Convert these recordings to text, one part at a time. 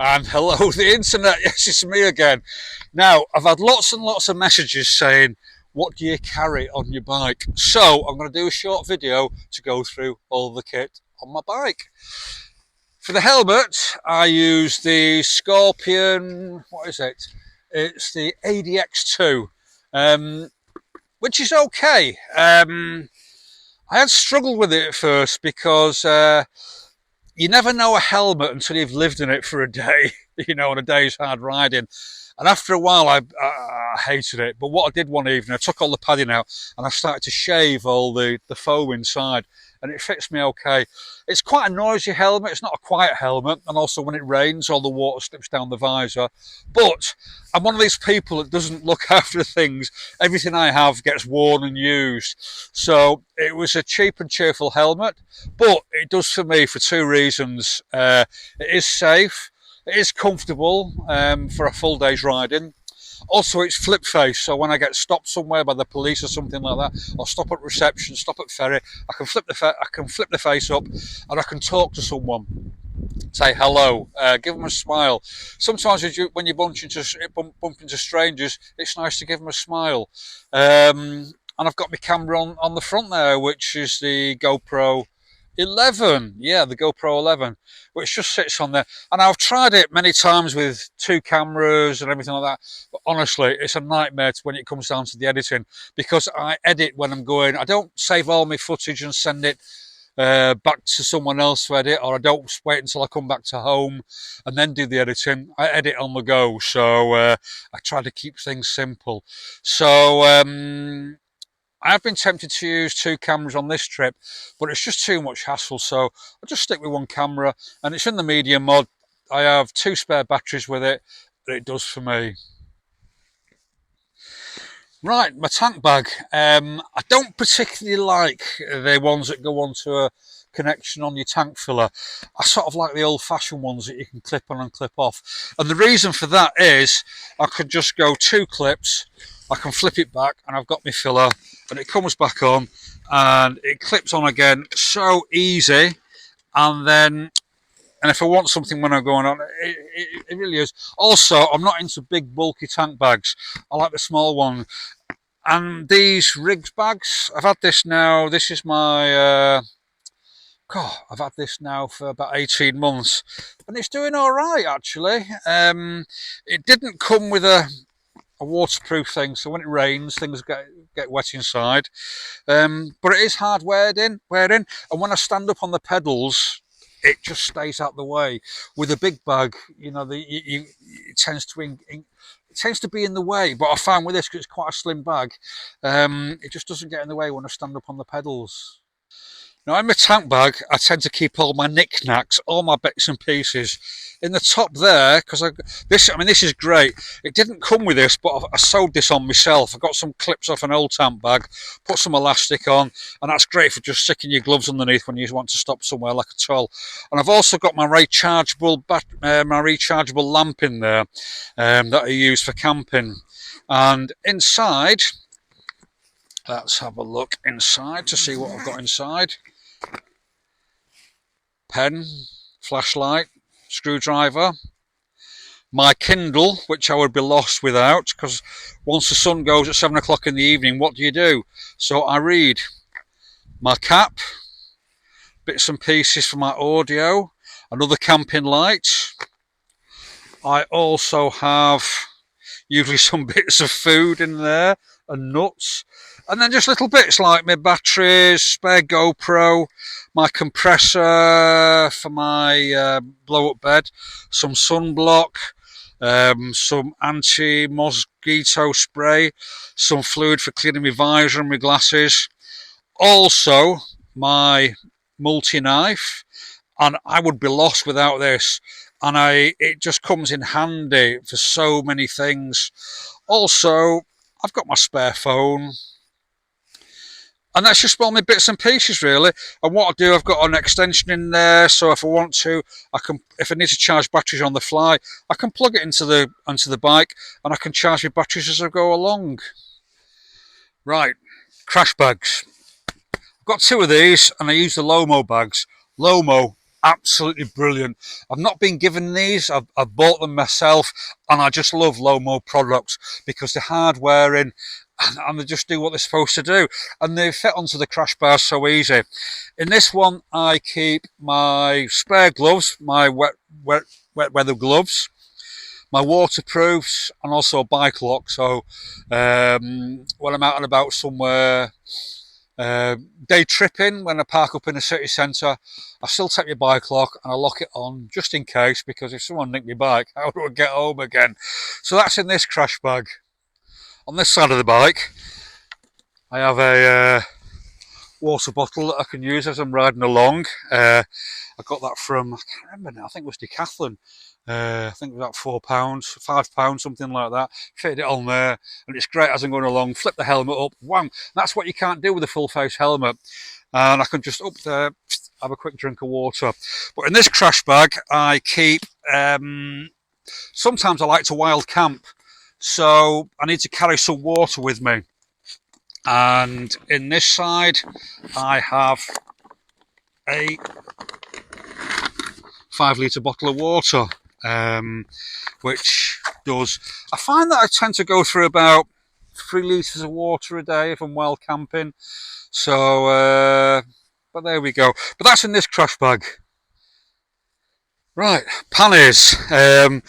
And hello, the internet. Yes, it's me again. Now, I've had lots and lots of messages saying, what do you carry on your bike? So, I'm going to do a short video to go through all the kit on my bike. For the helmet, I use the Scorpion, what is it? It's the ADX2, which is okay. I had struggled with it at first because you never know a helmet until you've lived in it for a day, on a day's hard riding. And after a while, I hated it. But what I did one evening, I took all the padding out and I started to shave all the foam inside, and it fits me okay. It's quite a noisy helmet. It's not a quiet helmet. And also when it rains, all the water slips down the visor. But I'm one of these people that doesn't look after things. Everything I have gets worn and used. So it was a cheap and cheerful helmet, but it does for me for two reasons. It is safe. It is comfortable for a full day's riding. Also, it's flip face, so when I get stopped somewhere by the police or something like that, or stop at reception, stop at ferry, I can flip the face up, and I can talk to someone, say hello, give them a smile. Sometimes when you bump into strangers, it's nice to give them a smile. And I've got my camera on the front there, which is the GoPro 11. Yeah, the GoPro 11, which just sits on there. And I've tried it many times with two cameras and everything like that. But honestly, it's a nightmare when it comes down to the editing, because I edit when I'm going. I don't save all my footage and send it back to someone else to edit, or I don't wait until I come back to home and then do the editing. I edit on the go, so I try to keep things simple. So I have been tempted to use two cameras on this trip, but it's just too much hassle, so I'll just stick with one camera, and it's in the medium mod. I have two spare batteries with it, and it does for me. Right, my tank bag. I don't particularly like the ones that go onto a connection on your tank filler. I sort of like the old-fashioned ones that you can clip on and clip off. And the reason for that is I could just go two clips, I can flip it back, and I've got my filler, and it comes back on, and it clips on again so easy. And if I want something when I'm going on, it really is. Also, I'm not into big bulky tank bags. I like the small one. And these rigs bags, I've had this now. This is my I've had this now for about 18 months, and it's doing all right actually. It didn't come with a waterproof thing, so when it rains, things get wet inside. But it is hard wearing, and when I stand up on the pedals, it just stays out the way. With a big bag, it tends to be in the way. But I found with this, because it's quite a slim bag, it just doesn't get in the way when I stand up on the pedals. Now, in my tank bag, I tend to keep all my knickknacks, all my bits and pieces in the top there, because this is great. It didn't come with this, but I sewed this on myself. I got some clips off an old tank bag, put some elastic on, and that's great for just sticking your gloves underneath when you want to stop somewhere like a toll. And I've also got my rechargeable lamp in there that I use for camping. And inside, let's have a look inside to see what I've got inside. Pen, flashlight, screwdriver, my Kindle, which I would be lost without, because once the sun goes at 7 o'clock in the evening, what do? So I read. My cap, bits and pieces for my audio, another camping light. I also have usually some bits of food in there and nuts, and then just little bits like my batteries, spare GoPro, my compressor for my blow-up bed, some sunblock, some anti-mosquito spray, some fluid for cleaning my visor and my glasses, also my multi-knife, and I would be lost without this. And it just comes in handy for so many things. Also, I've got my spare phone, and that's just all my bits and pieces really. And what I do, I've got an extension in there, so if I want to, if I need to charge batteries on the fly, I can plug it into the bike, and I can charge my batteries as I go along. Right, crash bags. I've got two of these, and I use the Lomo bags. Lomo, absolutely brilliant. I've not been given these, I've bought them myself, and I just love Lomo products because they're hard wearing and they just do what they're supposed to do, and they fit onto the crash bars so easy. In this one, I keep my spare gloves, my wet weather gloves, my waterproofs, and also a bike lock. So when I'm out and about somewhere, day tripping, when I park up in the city centre, I still take my bike lock and I lock it on just in case, because if someone nicked my bike, how do I get home again? So that's in this crash bag. On this side of the bike, I have a water bottle that I can use as I'm riding along. I got that from, I can't remember now, I think it was Decathlon. I think it was about £4, £5, something like that. Fitted it on there, and it's great as I'm going along. Flip the helmet up, wham! That's what you can't do with a full face helmet. And I can just up there have a quick drink of water. But in this crash bag, I keep. Sometimes I like to wild camp, so I need to carry some water with me. And in this side, I have a 5 litre bottle of water, which does. I find that I tend to go through about 3 litres of water a day if I'm wild camping. So, but there we go. But that's in this crash bag. Right, panniers. I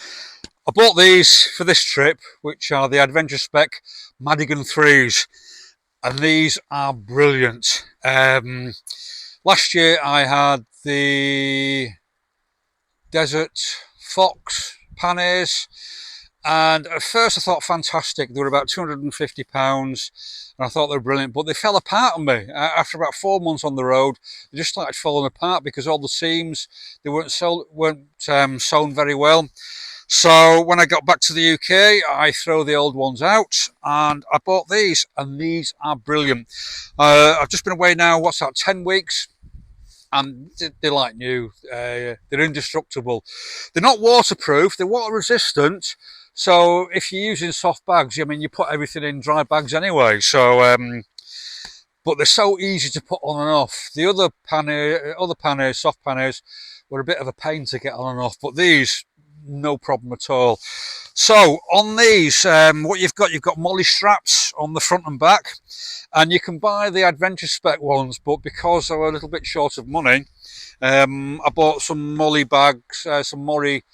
bought these for this trip, which are the Adventure Spec Madigan 3s. And these are brilliant. Last year I had the Desert Fox panniers, and at first I thought fantastic. They were about £250, and I thought they were brilliant, but they fell apart on me. After about 4 months on the road, they just started falling apart because all the seams, they weren't sewn very well. So when I got back to the UK, I throw the old ones out, and I bought these, and these are brilliant. I've just been away now, what's that, 10 weeks? And they're like new. They're indestructible. They're not waterproof, they're water resistant. So if you're using soft bags, I mean, you put everything in dry bags anyway. So, but they're so easy to put on and off. The other panniers, soft panniers, were a bit of a pain to get on and off, but these, no problem at all. So on these, what you've got molly straps on the front and back, and you can buy the Adventure Spec ones, but because I were a little bit short of money, I bought some molly bags, some molly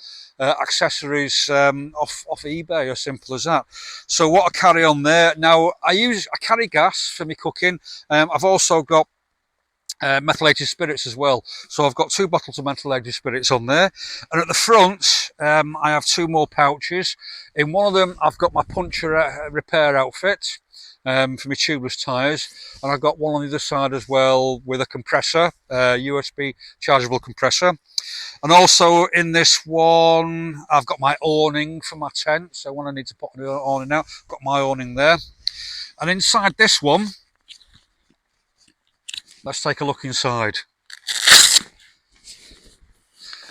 accessories off eBay, as simple as that. So what I carry on there now, I carry gas for my cooking. I've also got methylated spirits as well, so I've got 2 bottles of methylated spirits on there. And at the front, I have 2 more pouches. In one of them, I've got my puncture repair outfit for my tubeless tyres, and I've got one on the other side as well with a compressor, USB chargeable compressor. And also in this one, I've got my awning for my tent, so when I need to put an awning out, I've got my awning there. And inside this one, let's take a look inside.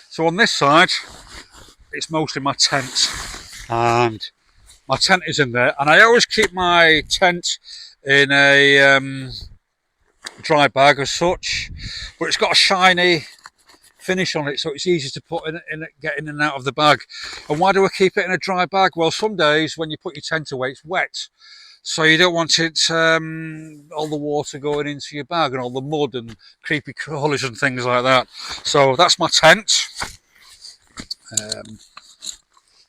So on this side, it's mostly my tent, and my tent is in there. And I always keep my tent in a dry bag as such, but it's got a shiny finish on it, so it's easy to put in, get in and out of the bag. And why do I keep it in a dry bag? Well, some days when you put your tent away, it's wet. So you don't want it, all the water going into your bag and all the mud and creepy crawlies and things like that. So that's my tent,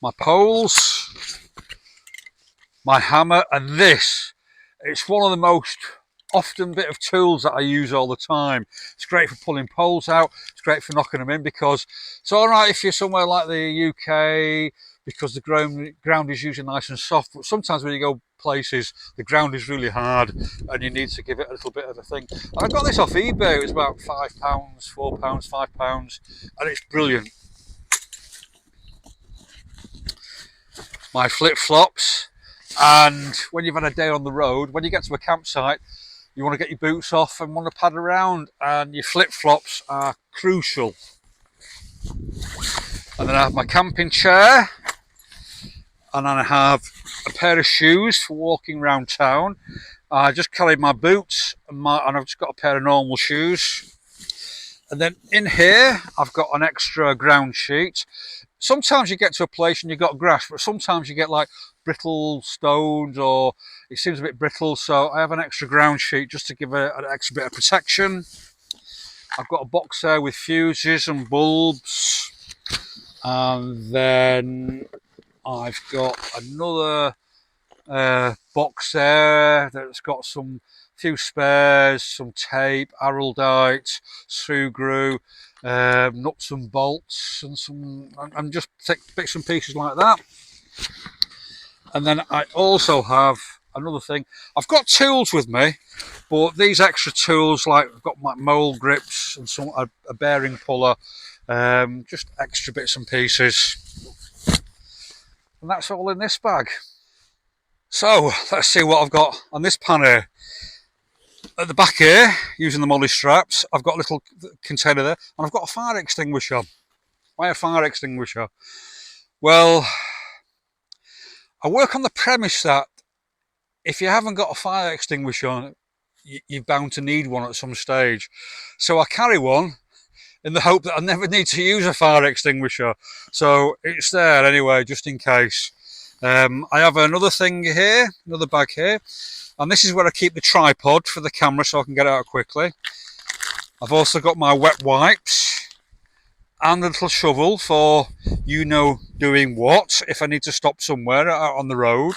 my poles, my hammer, and this. It's one of the most often bit of tools that I use all the time. It's great for pulling poles out. It's great for knocking them in, because it's all right if you're somewhere like the UK, because the ground is usually nice and soft, but sometimes when you go places, the ground is really hard and you need to give it a little bit of a thing. And I got this off eBay. It was about £5, £4, £5, and it's brilliant. My flip-flops, and when you've had a day on the road, when you get to a campsite, you want to get your boots off and want to pad around, and your flip-flops are crucial. And then I have my camping chair, and then I have a pair of shoes for walking around town. I just carried my boots, and I've just got a pair of normal shoes. And then in here, I've got an extra ground sheet. Sometimes you get to a place and you've got grass, but sometimes you get like brittle stones or it seems a bit brittle. So I have an extra ground sheet just to give an extra bit of protection. I've got a box there with fuses and bulbs. And then I've got another box there that's got some few spares, some tape, araldite, screw glue, nuts and bolts, and just bits and pieces like that. And then I also have another thing. I've got tools with me, but these extra tools, like I've got my mole grips and a bearing puller, just extra bits and pieces. And that's all in this bag. So let's see what I've got on this pan here. At the back here, using the molly straps, I've got a little container there, and I've got a fire extinguisher. Why a fire extinguisher? Well, I work on the premise that if you haven't got a fire extinguisher, you're bound to need one at some stage. So I carry one in the hope that I never need to use a fire extinguisher. So it's there anyway, just in case. I have another thing here, another bag here, and this is where I keep the tripod for the camera so I can get it out quickly. I've also got my wet wipes and a little shovel for doing what if I need to stop somewhere out on the road.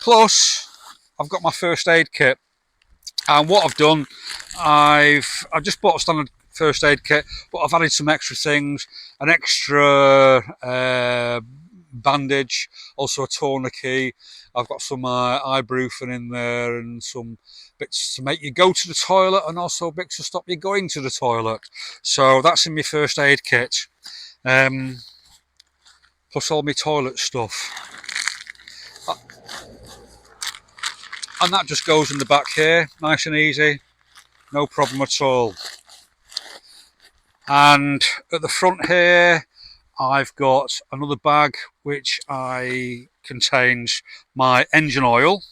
Plus, I've got my first aid kit. And what I've done, I've just bought a standard first aid kit, but I've added some extra things, an extra bandage, also a tourniquet. I've got some ibuprofen in there and some bits to make you go to the toilet and also bits to stop you going to the toilet. So that's in my first aid kit. Plus all my toilet stuff. And that just goes in the back here, nice and easy, no problem at all. And at the front here, I've got another bag which contains my engine oil,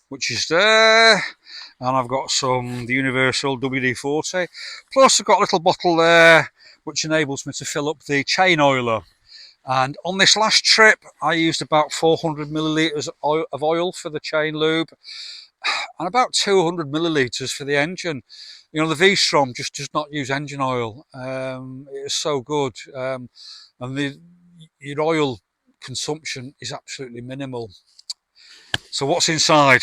which is there, and I've got the universal WD-40. Plus I've got a little bottle there which enables me to fill up the chain oiler. And on this last trip, I used about 400 millilitres of oil for the chain lube and about 200 millilitres for the engine. You know, the V-Strom just does not use engine oil. It is so good. And your oil consumption is absolutely minimal. So what's inside?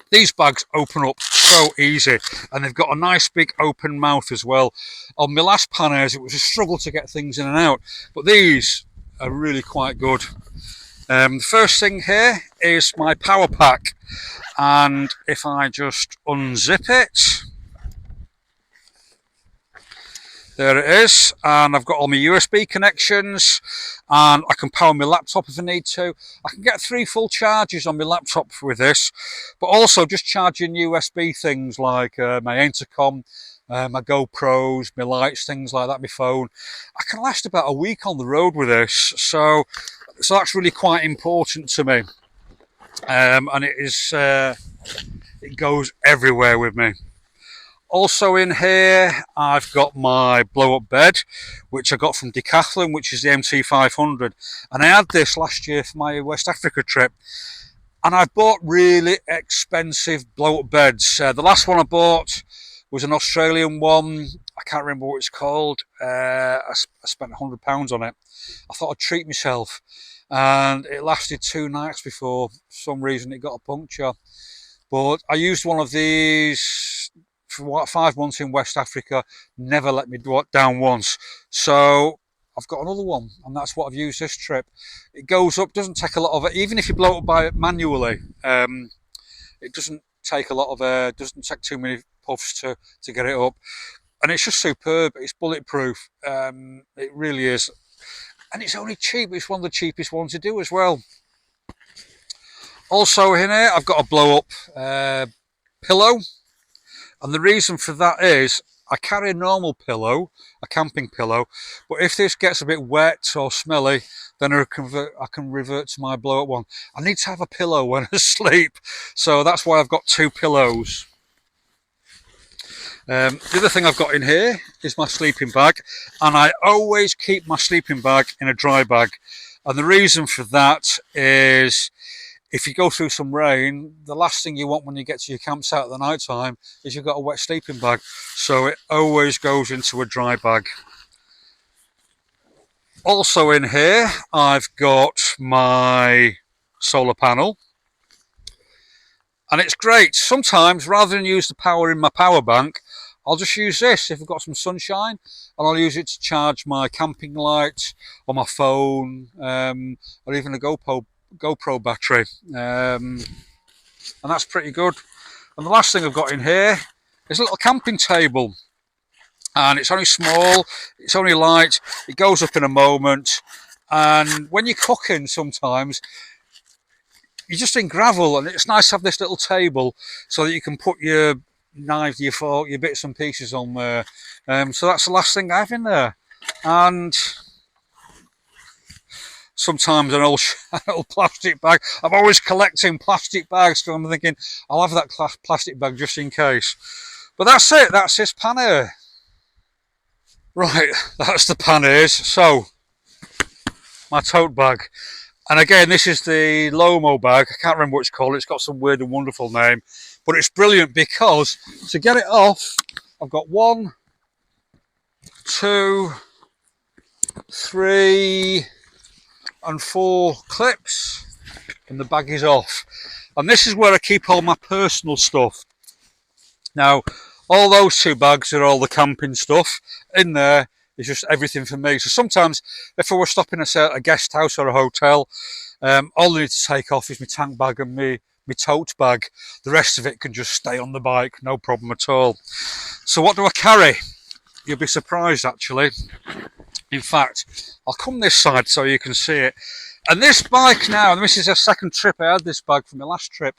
These bags open up so easy, and they've got a nice big open mouth as well. On my last panners, it was a struggle to get things in and out, but these are really quite good. The first thing here is my power pack, and if I just unzip it, there it is, and I've got all my USB connections, and I can power my laptop if I need to. I can get 3 full charges on my laptop with this, but also just charging USB things like my intercom, my GoPros, my lights, things like that, my phone. I can last about a week on the road with this, so that's really quite important to me. And it goes everywhere with me. Also in here, I've got my blow-up bed, which I got from Decathlon, which is the MT500. And I had this last year for my West Africa trip. And I've bought really expensive blow-up beds. The last one I bought was an Australian one. I can't remember what it's called. I spent £100 on it. I thought I'd treat myself. And it lasted 2 nights before, for some reason, it got a puncture. But I used one of these for 5 months in West Africa, never let me down once. So I've got another one, and that's what I've used this trip. It goes up, doesn't take a lot of it, even if you blow it by it manually. It doesn't take a lot of air, doesn't take too many puffs to get it up. And it's just superb, it's bulletproof, it really is. And it's only cheap, it's one of the cheapest ones to do as well. Also in here, I've got a blow up pillow. And the reason for that is I carry a normal pillow, a camping pillow, but if this gets a bit wet or smelly, then I can revert to my blow up one. I need to have a pillow when I sleep, so that's why I've got 2 pillows. The other thing I've got in here is my sleeping bag, and I always keep my sleeping bag in a dry bag. And the reason for that is if you go through some rain, the last thing you want when you get to your campsite at the night time is you've got a wet sleeping bag. So it always goes into a dry bag. Also in here, I've got my solar panel. And it's great. Sometimes, rather than use the power in my power bank, I'll just use this if I've got some sunshine, and I'll use it to charge my camping light or my phone, or even a GoPro battery. And that's pretty good. And the last thing I've got in here is a little camping table. And it's only small, it's only light, it goes up in a moment. And when you're cooking sometimes, you're just in gravel, and it's nice to have this little table so that you can put your knife, your fork, your bits and pieces on there. So that's the last thing I have in there. And sometimes an old plastic bag. I'm always collecting plastic bags, so I'm thinking I'll have that plastic bag just in case. But that's it, that's this pannier. Right, that's the panniers. So, my tote bag. And again, this is the Lomo bag. I can't remember what it's called. It's got some weird and wonderful name. But it's brilliant because to get it off, I've got 1, 2, 3 and 4 clips. And the bag is off. And this is where I keep all my personal stuff. Now, all those 2 bags are all the camping stuff. In there is just everything for me. So sometimes, if I were stopping at a guest house or a hotel, all I need to take off is my tank bag and my tote bag. The rest of it can just stay on the bike, no problem at all. So what do I carry? You'll be surprised actually. In fact, I'll come this side so you can see it. And this bike now, and this is a second trip I had this bag from my last trip,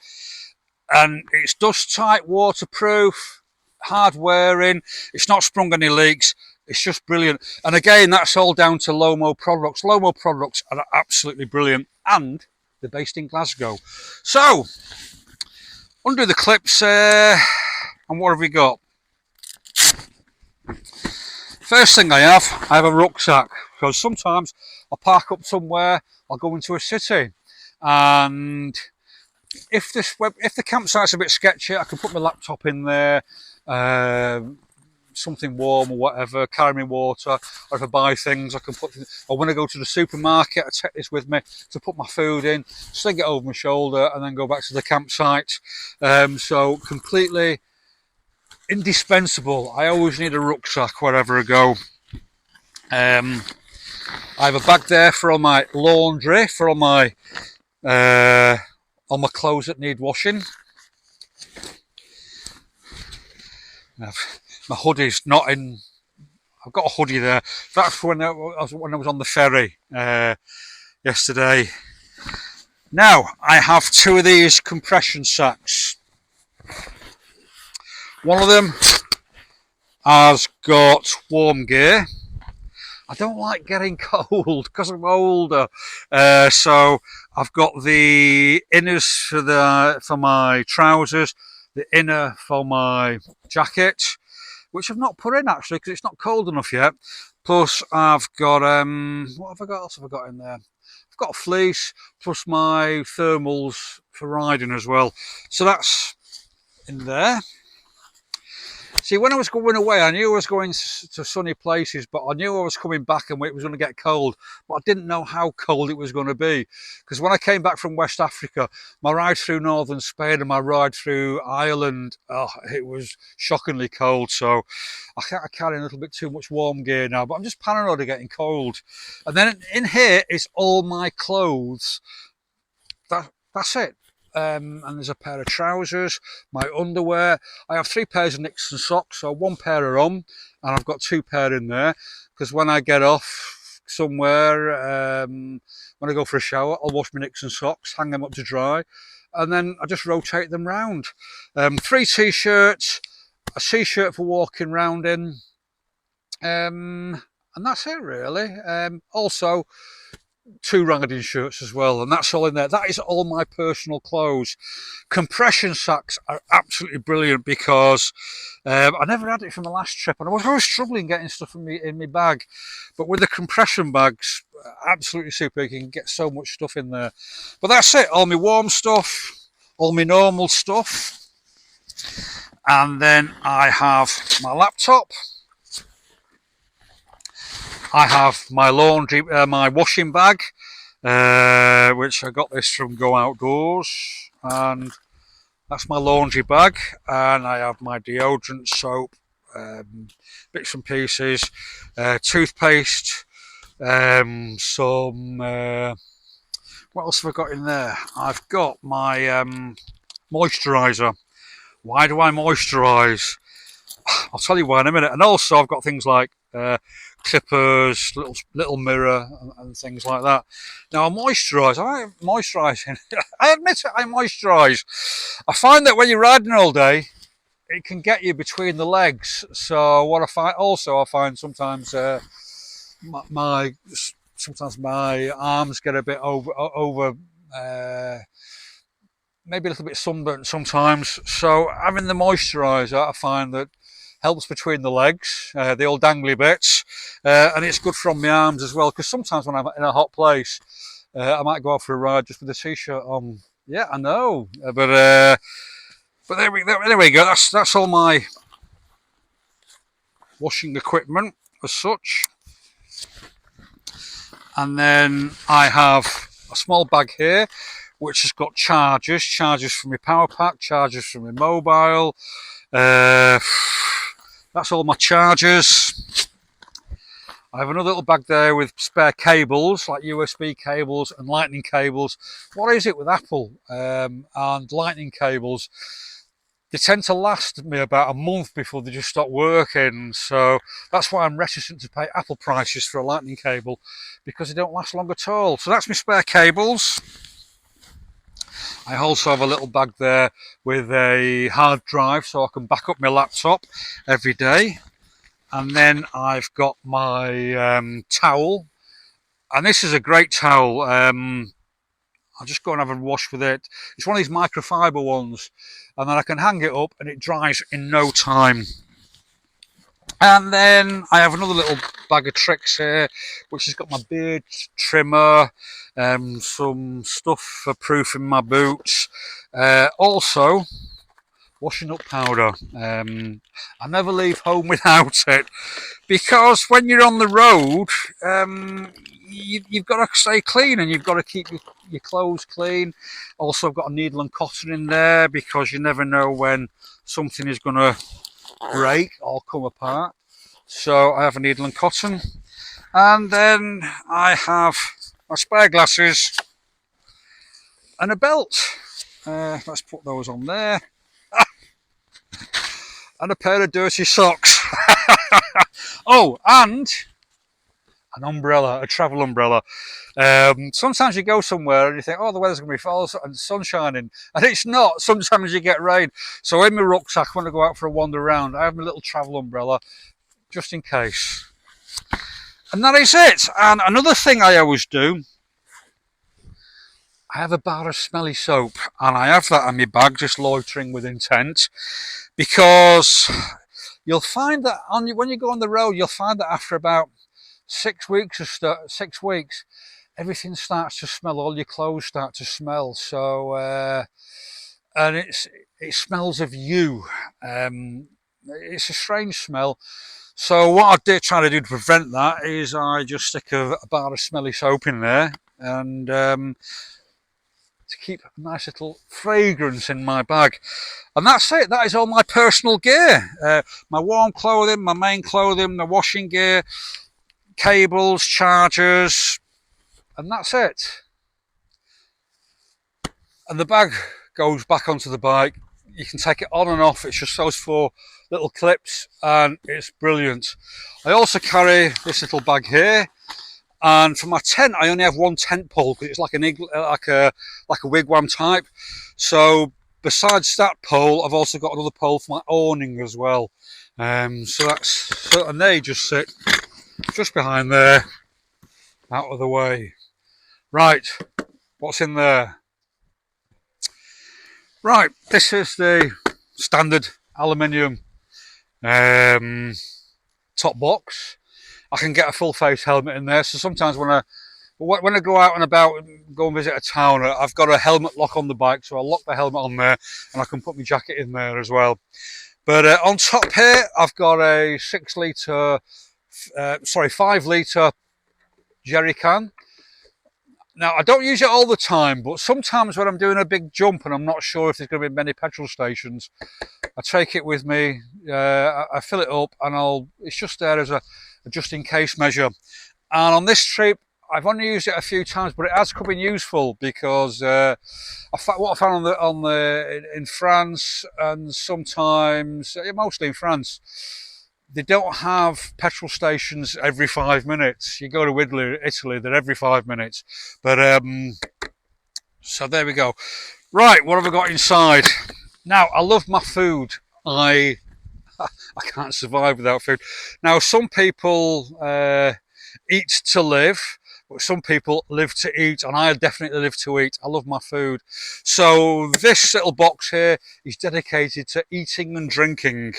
and it's dust tight, waterproof, hard wearing, it's not sprung any leaks. It's just brilliant. And again, that's all down to Lomo products. Lomo products are absolutely brilliant, and they're based in Glasgow. So, undo the clips, and what have we got? First thing I have a rucksack, because sometimes I'll park up somewhere, I'll go into a city, and if the campsite's a bit sketchy, I can put my laptop in there, something warm or whatever, carry me water, or if I buy things, I can put things, or when I go to the supermarket, I take this with me to put my food in, sling it over my shoulder, and then go back to the campsite. So completely indispensable. I always need a rucksack wherever I go. I have a bag there for all my laundry, for all my clothes that need washing. My hoodie's not in. I've got a hoodie there. That's when I was on the ferry yesterday. Now I have 2 of these compression sacks. One of them has got warm gear. I don't like getting cold because I'm older, so I've got the inners for my trousers, the inner for my jacket, which I've not put in actually because it's not cold enough yet. Plus I've got what have I got? Else have I got in there? I've got a fleece plus my thermals for riding as well. So that's in there. See, when I was going away, I knew I was going to sunny places, but I knew I was coming back and it was going to get cold, but I didn't know how cold it was going to be. Because when I came back from West Africa, my ride through northern Spain and my ride through Ireland, it was shockingly cold. So I carry a little bit too much warm gear now, but I'm just paranoid of getting cold. And then in here is all my clothes. That's it. And there's a pair of trousers, my underwear. I have 3 pairs of Nixon socks, so 1 pair are on, and I've got 2 pair in there, because when I get off somewhere, when I go for a shower, I'll wash my Nixon socks, hang them up to dry, and then I just rotate them round. 3 t-shirts, a t-shirt for walking round in, and that's it really. Also, 2 riding shirts as well, and that's all in there. That is all my personal clothes. Compression sacks are absolutely brilliant because I never had it from the last trip, and I was always struggling getting stuff in my bag. But with the compression bags, absolutely super. You can get so much stuff in there. But that's it. All my warm stuff, all my normal stuff, and then I have my laptop. I have my laundry, my washing bag, which I got this from Go Outdoors, and that's my laundry bag. And I have my deodorant, soap, bits and pieces, toothpaste, some. What else have I got in there? I've got my moisturiser. Why do I moisturise? I'll tell you why in a minute. And also I've got things like clippers, little mirror, and things like that. Now I moisturise. I'm moisturising. I admit it. I moisturise. I find that when you're riding all day, it can get you between the legs. So what I find also, I find sometimes sometimes my arms get a bit over. Maybe a little bit sunburnt sometimes. So having the moisturiser, I find that helps between the legs, the old dangly bits, and it's good for on my arms as well. Because sometimes when I'm in a hot place, I might go out for a ride just with a t-shirt on. Yeah, I know, but there we go. That's all my washing equipment as such. And then I have a small bag here, which has got chargers for my power pack, chargers for my mobile. That's all my chargers. I have another little bag there with spare cables, like USB cables and lightning cables. What is it with Apple and lightning cables? They tend to last me about a month before they just stop working. So that's why I'm reticent to pay Apple prices for a lightning cable, because they don't last long at all. So that's my spare cables. I also have a little bag there with a hard drive so I can back up my laptop every day. And then I've got my towel. And this is a great towel. I'll just go and have a wash with it. It's one of these microfiber ones. And then I can hang it up and it dries in no time. And then I have another little bag of tricks here, which has got my beard trimmer, some stuff for proofing my boots. Also, washing up powder. I never leave home without it, because when you're on the road, you've got to stay clean and you've got to keep your clothes clean. Also, I've got a needle and cotton in there because you never know when something is going to break or come apart. So I have a needle and cotton. And then I have my spare glasses and a belt. Let's put those on there. And a pair of dirty socks. Oh, and an umbrella, a travel umbrella. Sometimes you go somewhere and you think, oh, the weather's going to be fall and the sun's shining, and it's not. Sometimes you get rain. So in my rucksack, when I go out for a wander around, I have my little travel umbrella just in case. And that is it. And another thing I always do, I have a bar of smelly soap, and I have that in my bag, just loitering with intent, because you'll find that when you go on the road, you'll find that after about 6 weeks, everything starts to smell. All your clothes start to smell. So, and it smells of you. It's a strange smell. So what I did try to do to prevent that is I just stick a bar of smelly soap in there, and to keep a nice little fragrance in my bag. And that's it. That is all my personal gear. My warm clothing, my main clothing, my washing gear, cables, chargers, and that's it. And the bag goes back onto the bike. You can take it on and off. It's just those 4 little clips, and it's brilliant. I also carry this little bag here, and for my tent, I only have one tent pole because it's like a wigwam type. So besides that pole, I've also got another pole for my awning as well. And they just sit just behind there, out of the way. Right, what's in there? Right, this is the standard aluminium top box. I can get a full face helmet in there, so sometimes when I go out and about and go and visit a town, I've got a helmet lock on the bike, so I'll lock the helmet on there and I can put my jacket in there as well. But on top here, I've got a 5 litre jerry can. Now, I don't use it all the time, but sometimes when I'm doing a big jump and I'm not sure if there's going to be many petrol stations, I take it with me, I fill it up, and it's just there as a just in case measure. And on this trip, I've only used it a few times, but it has come in useful because what I found in France, and sometimes, mostly in France, they don't have petrol stations every 5 minutes. You go to Italy, they're every 5 minutes. But so there we go. Right, what have I got inside? Now, I love my food. I can't survive without food. Now, some people eat to live, but some people live to eat, and I definitely live to eat. I love my food. So this little box here is dedicated to eating and drinking.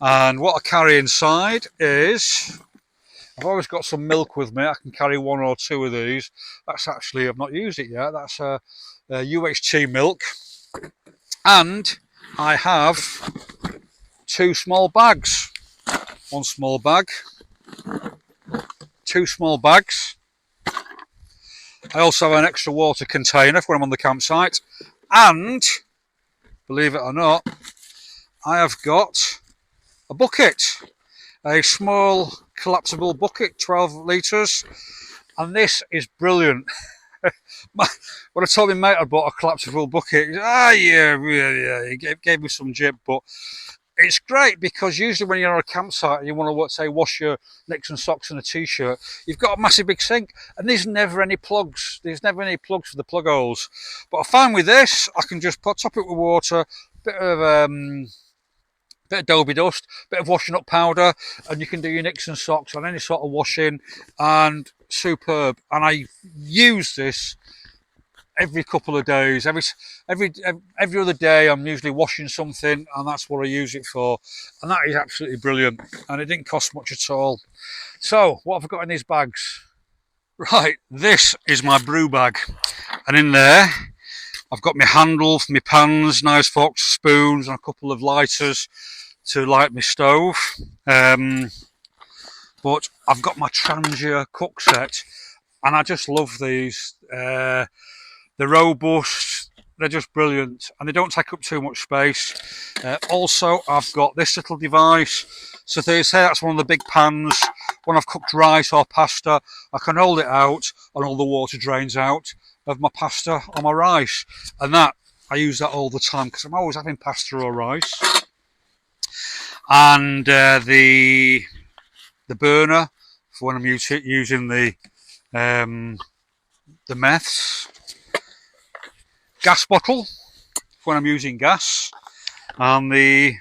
And what I carry inside is, I've always got some milk with me. I can carry 1 or 2 of these. That's actually, I've not used it yet. That's a UHT milk. And I have 2 small bags. 1 small bag, 2 small bags. I also have an extra water container for when I'm on the campsite. And, believe it or not, I have got a bucket. A small collapsible bucket, 12 litres. And this is brilliant. When I told my mate I bought a collapsible bucket, he said, he gave me some jib, but it's great because usually when you're on a campsite and you want to, say, wash your knicks and socks and a t-shirt, you've got a massive big sink and there's never any plugs. There's never any plugs for the plug holes. But I find with this, I can just top it with water, bit of Adobe dust, bit of washing up powder, and you can do your knicks and socks on any sort of washing, and superb. And I use this every couple of days. Every other day I'm usually washing something, and that's what I use it for. And that is absolutely brilliant, and it didn't cost much at all. So what have I got in these bags? Right, this is my brew bag, and in there I've got my handle for my pans, knives, forks, spoons, and a couple of lighters to light my stove. But I've got my Trangia cook set, and I just love these. They're robust, they're just brilliant, and they don't take up too much space. Also, I've got this little device. So that's one of the big pans. When I've cooked rice or pasta, I can hold it out and all the water drains out of my pasta or my rice. And I use that all the time because I'm always having pasta or rice. And the burner for when I'm using the meths. Gas bottle for when I'm using gas, and the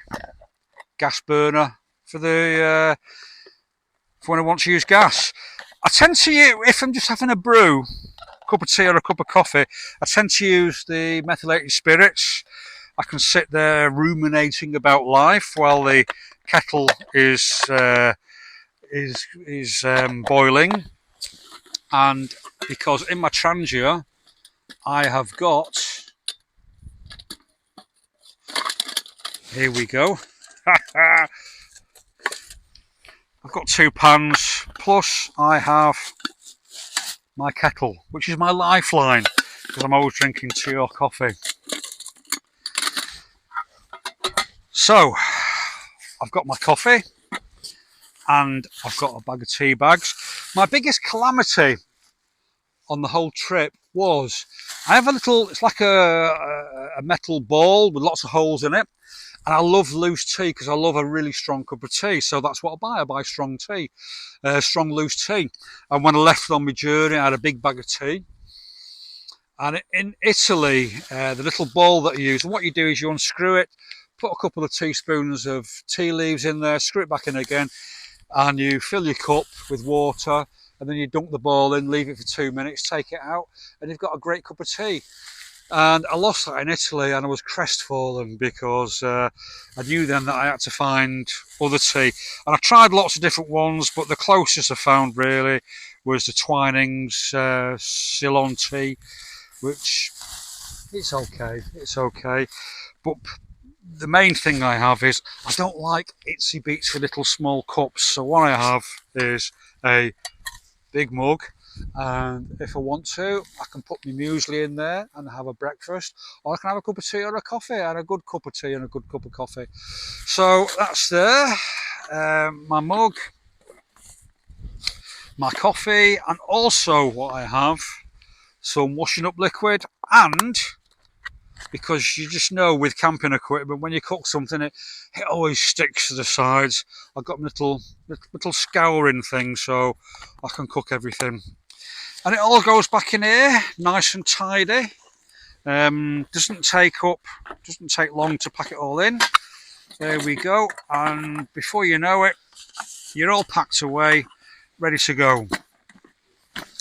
gas burner for when I want to use gas. I tend to use, if I'm just having a brew, a cup of tea or a cup of coffee, I tend to use the methylated spirits. I can sit there ruminating about life while the kettle is boiling. And because in my Trangia I have got, here we go, I've got 2 pans, plus I have my kettle, which is my lifeline, because I'm always drinking tea or coffee. So, I've got my coffee, and I've got a bag of tea bags. My biggest calamity on the whole trip was, I have a little, it's like a metal ball with lots of holes in it, and I love loose tea because I love a really strong cup of tea. So that's what I buy. I buy strong tea, strong loose tea. And when I left on my journey, I had a big bag of tea. And in Italy, the little bowl that you use, and what you do is you unscrew it, put a couple of teaspoons of tea leaves in there, screw it back in again, and you fill your cup with water, and then you dunk the ball in, leave it for 2 minutes, take it out, and you've got a great cup of tea. And I lost that in Italy, and I was crestfallen because I knew then that I had to find other tea. And I tried lots of different ones, but the closest I found really was the Twinings Ceylon tea, which it's okay. But the main thing I have is I don't like itsy bitsy little small cups. So what I have is a big mug, and if I want to, I can put my muesli in there and have a breakfast, or I can have a cup of tea or a coffee, and a good cup of tea and a good cup of coffee. So that's there, my mug, my coffee, and also what I have, some washing up liquid, and because you just know with camping equipment, when you cook something, it always sticks to the sides. I've got my little scouring thing, so I can cook everything. And it all goes back in here, nice and tidy. Doesn't take long to pack it all in. There we go. And before you know it, you're all packed away, ready to go.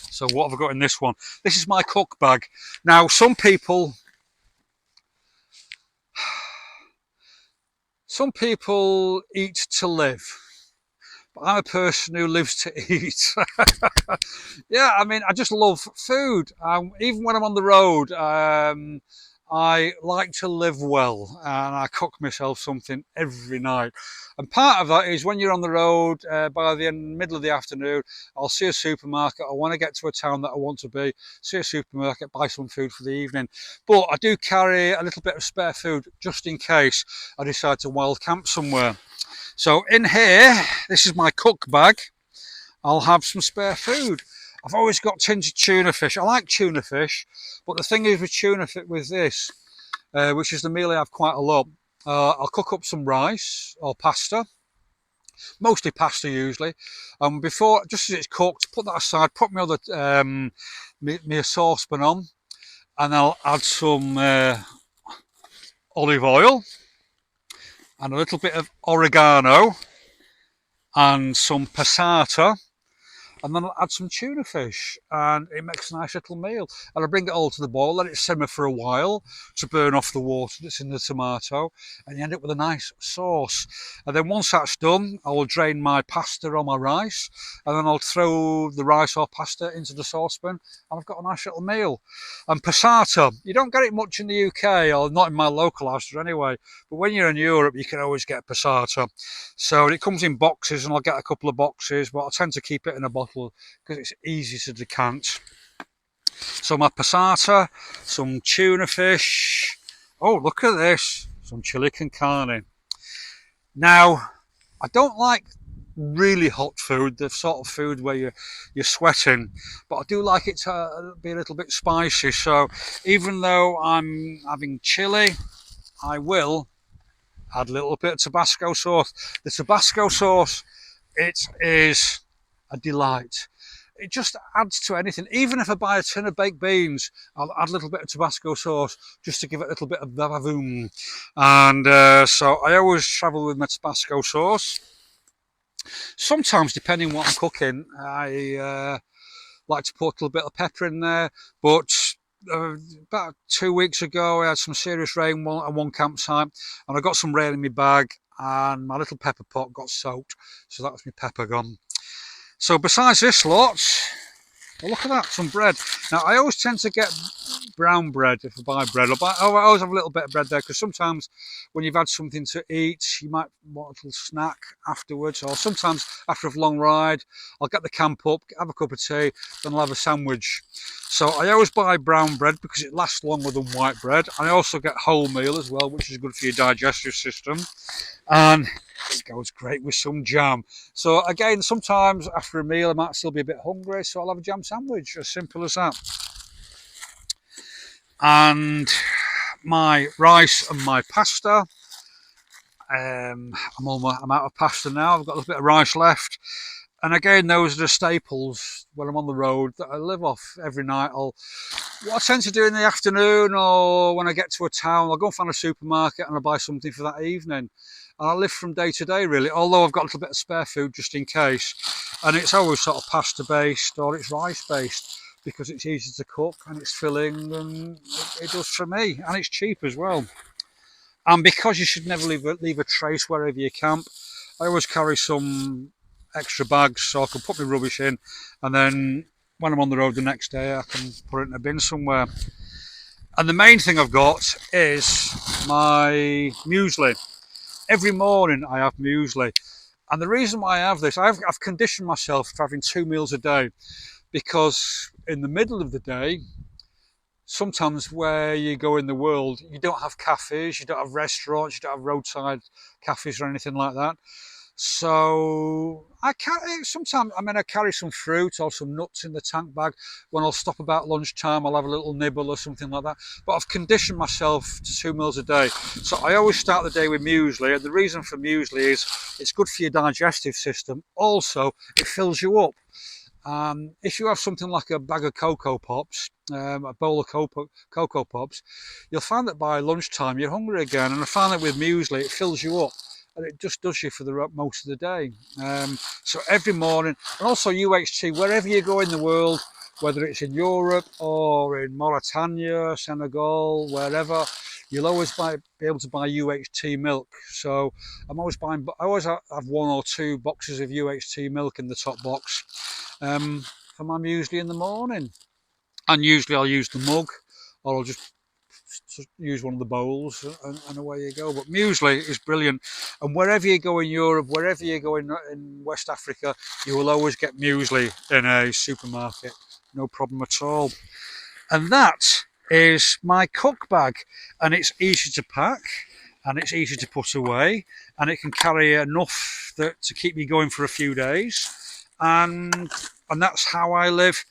So what have I got in this one? This is my cook bag. Now, some people eat to live, but I'm a person who lives to eat. Yeah, I mean, I just love food. Even when I'm on the road, I like to live well, and I cook myself something every night. And part of that is when you're on the road, by the middle of the afternoon, I'll see a supermarket. I want to get to a town that I want to be, see a supermarket, buy some food for the evening. But I do carry a little bit of spare food just in case I decide to wild camp somewhere. So in here, this is my cook bag. I'll have some spare food. I've always got tins of tuna fish. I like tuna fish, but the thing is with tuna fish, with this, which is the meal I have quite a lot, I'll cook up some rice or pasta, mostly pasta usually. Before, just as it's cooked, put that aside, put my other my saucepan on, and I'll add some olive oil and a little bit of oregano and some passata, and then I'll add some tuna fish, and it makes a nice little meal. And I bring it all to the boil, let it simmer for a while to burn off the water that's in the tomato, and you end up with a nice sauce. And then once that's done, I will drain my pasta or my rice, and then I'll throw the rice or pasta into the saucepan, and I've got a nice little meal. And passata, you don't get it much in the UK, or not in my local Asda anyway, but when you're in Europe, you can always get passata. So it comes in boxes, and I'll get a couple of boxes, but I tend to keep it in a bottle because it's easy to decant. So my passata, some tuna fish. Oh, look at this, some chili con carne. Now, I don't like really hot food, the sort of food where you're sweating, but I do like it to be a little bit spicy. So even though I'm having chili, I will add a little bit of Tabasco sauce. The Tabasco sauce, it is a delight. It just adds to anything. Even if I buy a tin of baked beans, I'll add a little bit of Tabasco sauce just to give it a little bit of vavoom. And so I always travel with my Tabasco sauce. Sometimes, depending on what I'm cooking, I like to put a little bit of pepper in there. But about 2 weeks ago, I had some serious rain at one campsite, and I got some rain in my bag, and my little pepper pot got soaked, so that was my pepper gone. So besides this lot, oh, look at that, some bread. Now I always tend to get brown bread if I buy bread. I always have a little bit of bread there, because sometimes when you've had something to eat, you might want a little snack afterwards, or sometimes after a long ride, I'll get the camp up, have a cup of tea, then I'll have a sandwich. So I always buy brown bread because it lasts longer than white bread. I also get wholemeal as well, which is good for your digestive system. And it goes great with some jam. So again, sometimes after a meal I might still be a bit hungry, so I'll have a jam sandwich, as simple as that. And my rice and my pasta, I'm out of pasta now. I've got a little bit of rice left, and again, those are the staples when I'm on the road that I live off every night. What I tend to do in the afternoon, or when I get to a town, I'll go and find a supermarket and I'll buy something for that evening. and I live from day to day really, although I've got a little bit of spare food just in case, and it's always sort of pasta based or it's rice based because it's easy to cook and it's filling, and it does for me, and it's cheap as well. And because you should never leave a trace wherever you camp, I always carry some extra bags so I can put my rubbish in, and then when I'm on the road the next day I can put it in a bin somewhere. And the main thing I've got is my muesli. Every morning I have muesli. And the reason why I have this, I've conditioned myself to having 2 meals a day, because in the middle of the day, sometimes where you go in the world, you don't have cafes, you don't have restaurants, you don't have roadside cafes or anything like that. So sometimes I carry some fruit or some nuts in the tank bag. When I'll stop about lunchtime, I'll have a little nibble or something like that. But I've conditioned myself to 2 meals a day. So I always start the day with muesli. And the reason for muesli is it's good for your digestive system. Also, it fills you up. If you have something like a bag of Cocoa Pops, a bowl of Cocoa Pops, you'll find that by lunchtime you're hungry again. And I find that with muesli, it fills you up. And it just does you for the most of the day. So every morning, and also UHT, wherever you go in the world, whether it's in Europe or in Mauritania, Senegal, wherever, you'll always be able to buy UHT milk. So I always have 1 or 2 boxes of UHT milk in the top box for my muesli in the morning. And usually I'll use the mug, or I'll just use one of the bowls, and away you go. But muesli is brilliant, and wherever you go in Europe, wherever you go in West Africa, you will always get muesli in a supermarket, no problem at all. And that is my cook bag, and it's easy to pack and it's easy to put away, and it can carry enough to keep me going for a few days, and that's how I live.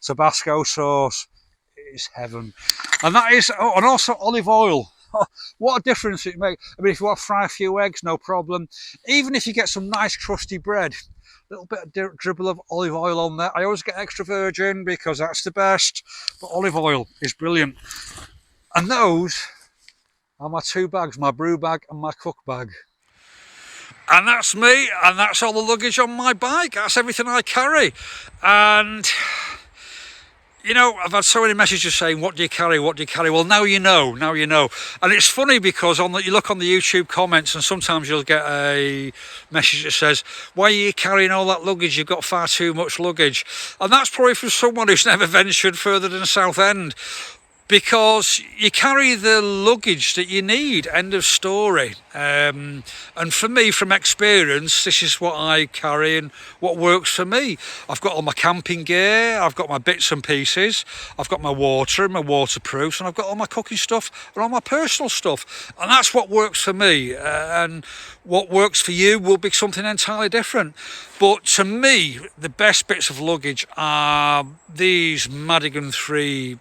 Tabasco sauce is heaven. And that is, and also olive oil. Oh, what a difference it makes. I mean, if you want to fry a few eggs, no problem. Even if you get some nice crusty bread, a little bit of dribble of olive oil on there. I always get extra virgin because that's the best, but olive oil is brilliant. And those are my 2 bags, my brew bag and my cook bag. And that's me, and that's all the luggage on my bike. That's everything I carry. And you know, I've had so many messages saying, what do you carry, what do you carry? Well, now you know. And it's funny because you look on the YouTube comments and sometimes you'll get a message that says, why are you carrying all that luggage? You've got far too much luggage. And that's probably from someone who's never ventured further than Southend. Because you carry the luggage that you need, end of story. And for me, from experience, this is what I carry and what works for me. I've got all my camping gear, I've got my bits and pieces, I've got my water and my waterproofs, and I've got all my cooking stuff and all my personal stuff. And that's what works for me. And what works for you will be something entirely different. But to me, the best bits of luggage are these Madigan 3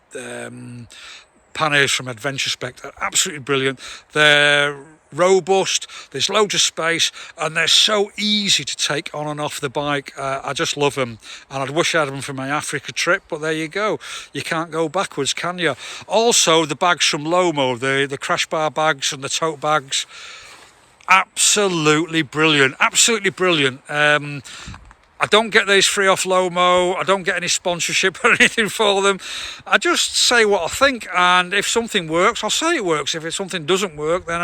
panniers from Adventure Spec. They're absolutely brilliant. They're robust, there's loads of space, and they're so easy to take on and off the bike. I just love them, and I'd wish I had them for my Africa trip, but there you go. You can't go backwards, can you? Also, the bags from Lomo, the crash bar bags and the tote bags, absolutely brilliant. I don't get these free off Lomo. I don't get any sponsorship or anything for them. I just say what I think, and if something works, I'll say it works. If something doesn't work, then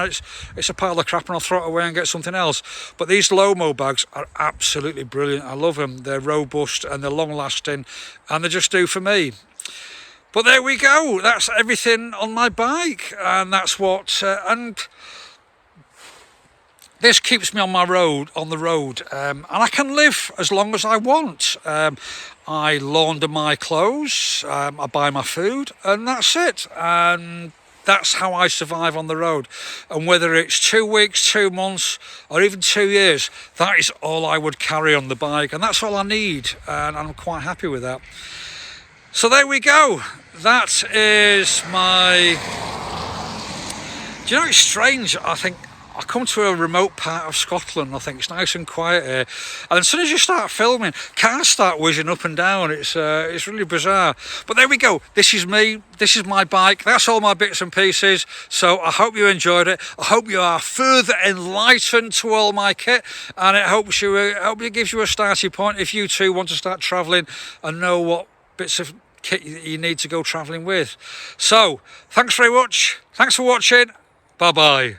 it's a pile of crap and I'll throw it away and get something else. But these Lomo bags are absolutely brilliant. I love them. They're robust and they're long lasting, and they just do for me. But there we go. That's everything on my bike, and that's what this keeps me on the road, and I can live as long as I want. I launder my clothes, I buy my food, and that's it. And that's how I survive on the road. And whether it's 2 weeks, 2 months, or even 2 years, that is all I would carry on the bike, and that's all I need, and I'm quite happy with that. So there we go. That is my... Do you know, it's strange, I think, I come to a remote part of Scotland. I think it's nice and quiet here, and as soon as you start filming, cars start whizzing up and down. It's really bizarre. But there we go. This is me. This is my bike. That's all my bits and pieces. So I hope you enjoyed it. I hope you are further enlightened to all my kit, and it hopes you. I hope it gives you a starting point if you too want to start travelling and know what bits of kit you need to go travelling with. So thanks very much. Thanks for watching. Bye bye.